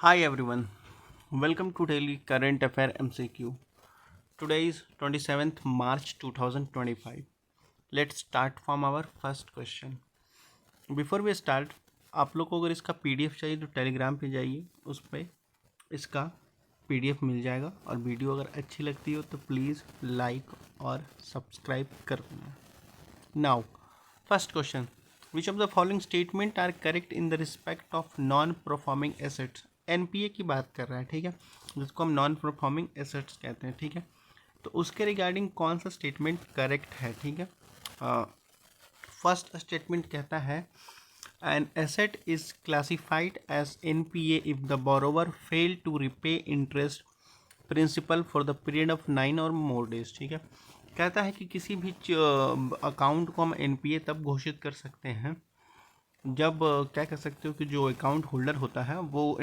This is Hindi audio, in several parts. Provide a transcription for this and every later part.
Hi everyone, welcome to Daily Current Affair MCQ. Today is 27th March 2025. Let's start from our first question. Before we start, आप लोग को अगर इसका PDF चाहिए तो टेलीग्राम पे जाइए, उस पर इसका PDF मिल जाएगा और वीडियो अगर अच्छी लगती हो तो प्लीज़ लाइक और सब्सक्राइब कर देना. Now, first question. Which of the following statement are correct in the respect of non-performing assets? NPA की बात कर रहा है, ठीक है, जिसको हम नॉन परफॉर्मिंग एसेट्स कहते हैं, ठीक है. तो उसके रिगार्डिंग कौन सा स्टेटमेंट करेक्ट है, ठीक है. फर्स्ट स्टेटमेंट कहता है an asset is classified as NPA if the borrower fail to repay interest principal for the period of 9 और मोर डेज, ठीक है. कहता है कि किसी भी अकाउंट को हम एनपीए तब घोषित कर सकते हैं जब क्या कह सकते हो कि जो अकाउंट होल्डर होता है वो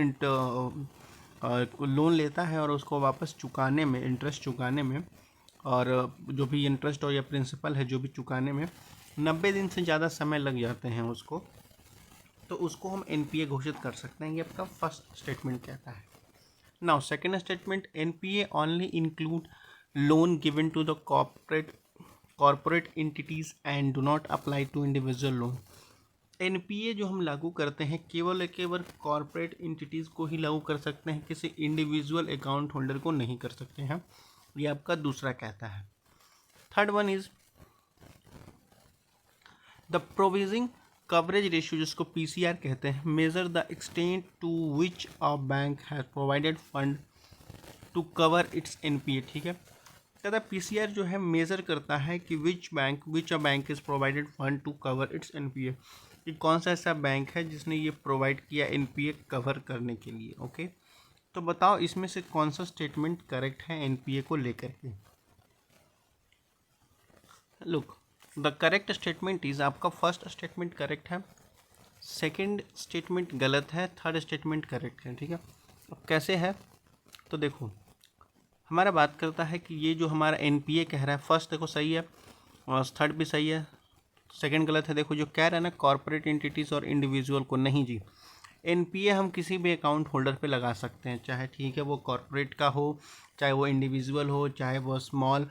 लोन लेता है और उसको वापस चुकाने में, इंटरेस्ट चुकाने में, और जो भी इंटरेस्ट और या प्रिंसिपल है जो भी चुकाने में 90 दिन से ज़्यादा समय लग जाते हैं उसको, तो उसको हम एनपीए घोषित कर सकते हैं. ये आपका फर्स्ट स्टेटमेंट कहता है. Now second statement, NPA only include loan given to the corporate entities and do not apply to individual loan. NPA जो हम लागू करते हैं केवल कॉर्पोरेट एंटिटीज़ को ही लागू कर सकते हैं, किसी इंडिविजुअल अकाउंट होल्डर को नहीं कर सकते हैं. ये आपका दूसरा कहता है. Third one is the provisioning coverage ratio, जिसको पीसीआर कहते हैं, measure the extent to which a bank has provided fund to cover its NPA, ठीक है. कहता है पीसीआर जो है मेजर करता है कि which a bank is provided fund to cover its NPA, कि कौन सा ऐसा बैंक है जिसने ये प्रोवाइड किया एनपीए कवर करने के लिए. ओके, तो बताओ इसमें से कौन सा स्टेटमेंट करेक्ट है एनपीए को लेकर के. Look, the correct statement is, आपका फर्स्ट स्टेटमेंट करेक्ट है, सेकंड स्टेटमेंट गलत है, थर्ड स्टेटमेंट करेक्ट है, ठीक है. अब कैसे है तो देखो, हमारा बात करता है कि ये जो हमारा एनपीए कह रहा है, फर्स्ट देखो सही है और थर्ड भी सही है, सेकंड गलत है. देखो जो कह रहा है ना कॉर्पोरेट एंटिटीज़ और इंडिविजुअल को, नहीं जी. एनपीए हम किसी भी अकाउंट होल्डर पे लगा सकते हैं, चाहे ठीक है वो कॉर्पोरेट का हो, चाहे वो इंडिविजुअल हो, चाहे वो स्मॉल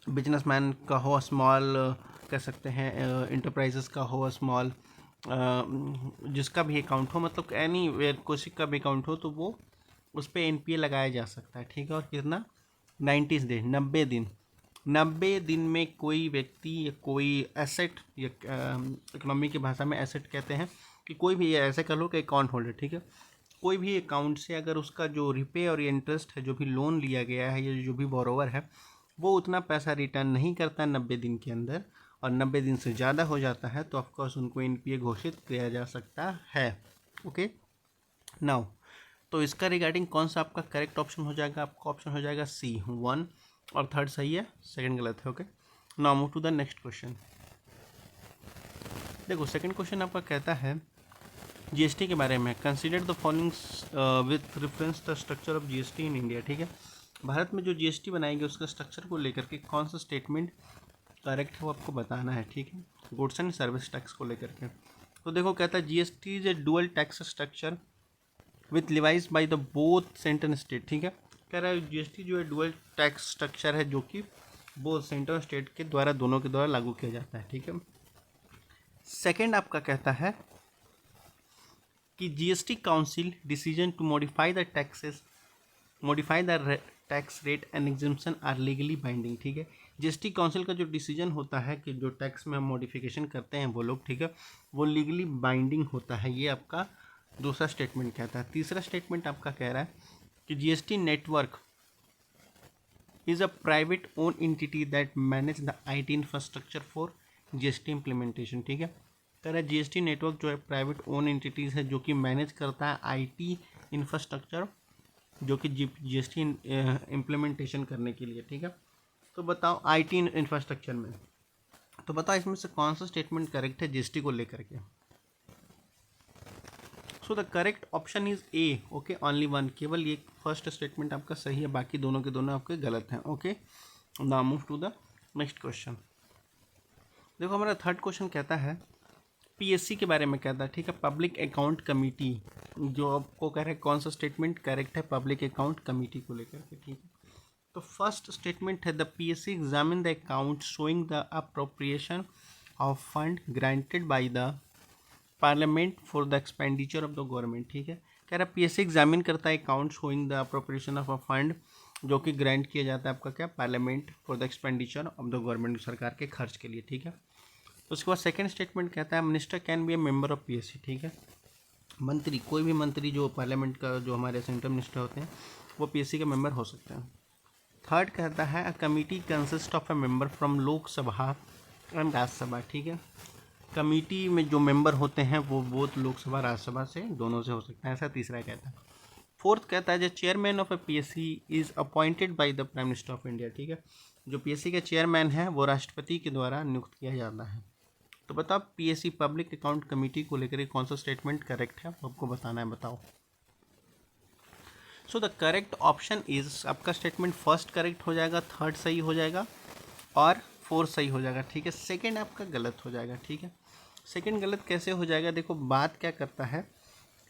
बिजनेसमैन का हो, स्मॉल कह सकते हैं इंटरप्राइजेस का हो, स्मॉल जिसका भी अकाउंट हो, मतलब एनी वेयर किसी का भी अकाउंट हो तो वो उस पर एनपीए लगाया जा सकता है, ठीक है. और कितना, 90 दिन, 90 दिन में कोई व्यक्ति या कोई एसेट, या इकोनॉमी की भाषा में एसेट कहते हैं कि कोई भी, ऐसे कर लो कि अकाउंट होल्डर, ठीक है, कोई भी अकाउंट से अगर उसका जो रिपे और इंटरेस्ट है, जो भी लोन लिया गया है या जो भी बोरोवर है, वो उतना पैसा रिटर्न नहीं करता 90 दिन के अंदर, और 90 दिन से ज़्यादा हो जाता है, तो ऑफकोर्स उनको एनपीए घोषित किया जा सकता है. ओके, नाउ तो इसका रिगार्डिंग कौन सा आपका करेक्ट ऑप्शन हो जाएगा, आपका ऑप्शन हो जाएगा सी, 1 और थर्ड सही है, सेकंड गलत है. Okay, now move to the next question. देखो सेकंड क्वेश्चन आपका कहता है जीएसटी के बारे में. Consider the following with reference the structure of GST in India, ठीक है. भारत में जो जीएसटी बनाएगी उसका स्ट्रक्चर को लेकर के कौन सा स्टेटमेंट करेक्ट है वो आपको बताना है, ठीक है. गुड्स एंड सर्विस टैक्स को लेकर के. तो देखो कहता है GST is A dual tax structure with levies by the both centre and state, ठीक है. कह रहा है जीएसटी जो है डुअल टैक्स स्ट्रक्चर है जो कि बोथ सेंटर और स्टेट के द्वारा, दोनों के द्वारा लागू किया जाता है, ठीक है. सेकेंड आपका कहता है कि GST council decision to modify the tax rate and exemption are legally binding, ठीक है. जीएसटी काउंसिल का जो डिसीजन होता है कि जो टैक्स में हम मॉडिफिकेशन करते हैं वो लोग, ठीक है, वो लीगली बाइंडिंग होता है. ये आपका दूसरा स्टेटमेंट कहता है. तीसरा स्टेटमेंट आपका कह रहा है कि GST network is a private own entity that manage the IT infrastructure for GST implementation, ठीक है. कह रहा है जीएसटी नेटवर्क जो है प्राइवेट ओन एंटिटीज़ है जो कि मैनेज करता है आईटी इंफ्रास्ट्रक्चर, जो कि जीएसटी इम्प्लीमेंटेशन करने के लिए, ठीक है. तो बताओ आईटी इंफ्रास्ट्रक्चर में, तो बताओ इसमें से कौन सा स्टेटमेंट करेक्ट है जीएसटी को लेकर के. So the correct option is a. Okay, only one, केवल ये फर्स्ट स्टेटमेंट आपका सही है, बाकी दोनों के दोनों आपके गलत हैं. Okay, now move to the next question. देखो हमारा थर्ड क्वेश्चन कहता है पीएससी के बारे में कहता है, ठीक है, पब्लिक अकाउंट कमेटी, जो आपको कह रहे हैं कौन सा स्टेटमेंट करेक्ट है पब्लिक अकाउंट कमेटी को लेकर के, ठीक है। तो फर्स्ट स्टेटमेंट है the PSC examine the account showing the appropriation of fund granted by the parliament for the expenditure of the government, ठीक है। कह रहा है पीएससी एग्जामिन करता है account showing the appropriation of a fund जो कि ग्रांट किया जाता है आपका क्या parliament for the expenditure of the government, सरकार के खर्च के लिए, ठीक है। तो उसके बाद सेकंड स्टेटमेंट कहता है minister can be A member of PSC, ठीक है। मंत्री, कोई भी मंत्री जो पार्लियामेंट का जो हमारे सेंट्रल मिनिस्टर होते हैं वो पीएससी के मेंबर हो सकते हैं। थर्ड कहता है a committee consist of a member from Lok Sabha and Rajya Sabha, ठीक है। कमेटी में जो मेंबर होते हैं वो बोथ लोकसभा राज्यसभा से दोनों से हो सकता है, ऐसा तीसरा कहता है। फोर्थ कहता है जो chairman of A PSC is appointed by the prime minister of India, ठीक है। जो पीएससी के चेयरमैन है वो राष्ट्रपति के द्वारा नियुक्त किया जाता है। तो बताओ पीएससी पब्लिक अकाउंट कमेटी को लेकर कौन सा स्टेटमेंट करेक्ट है, आपको बताना है, बताओ। So the correct option is, आपका स्टेटमेंट फर्स्ट करेक्ट हो जाएगा, थर्ड सही हो जाएगा और फोर्थ सही हो जाएगा, ठीक है। सेकंड आपका गलत हो जाएगा, ठीक है। सेकंड गलत कैसे हो जाएगा, देखो बात क्या करता है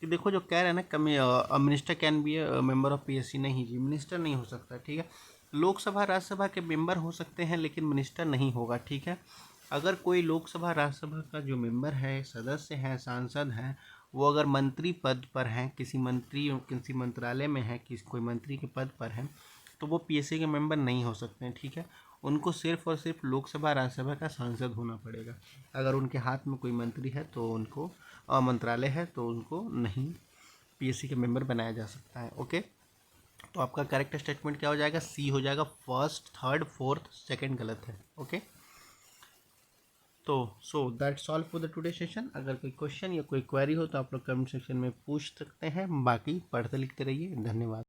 कि देखो जो कह रहे हैं ना minister can be A member of PSC, नहीं जी, मिनिस्टर नहीं हो सकता, ठीक है। लोकसभा राज्यसभा के मेंबर हो सकते हैं लेकिन मिनिस्टर नहीं होगा, ठीक है। अगर कोई लोकसभा राज्यसभा का जो मेंबर है, सदस्य है, सांसद हैं, वो अगर मंत्री पद पर हैं, किसी मंत्रालय में है, किसी कोई मंत्री के पद पर है, तो वो पीएससी के मेंबर नहीं हो सकते हैं, ठीक है। उनको सिर्फ और सिर्फ लोकसभा राज्यसभा का सांसद होना पड़ेगा। अगर उनके हाथ में कोई मंत्री है तो उनको मंत्रालय है तो उनको नहीं पीएससी के मेंबर बनाया जा सकता है, ओके। तो आपका करेक्ट स्टेटमेंट क्या हो जाएगा, सी हो जाएगा, फर्स्ट, थर्ड, फोर्थ, सेकंड गलत है, ओके। तो so that's all for the today session. अगर कोई क्वेश्चन या कोई क्वेरी हो तो आप लोग कमेंट सेक्शन में पूछ सकते हैं, बाकी पढ़ते लिखते रहिए, धन्यवाद।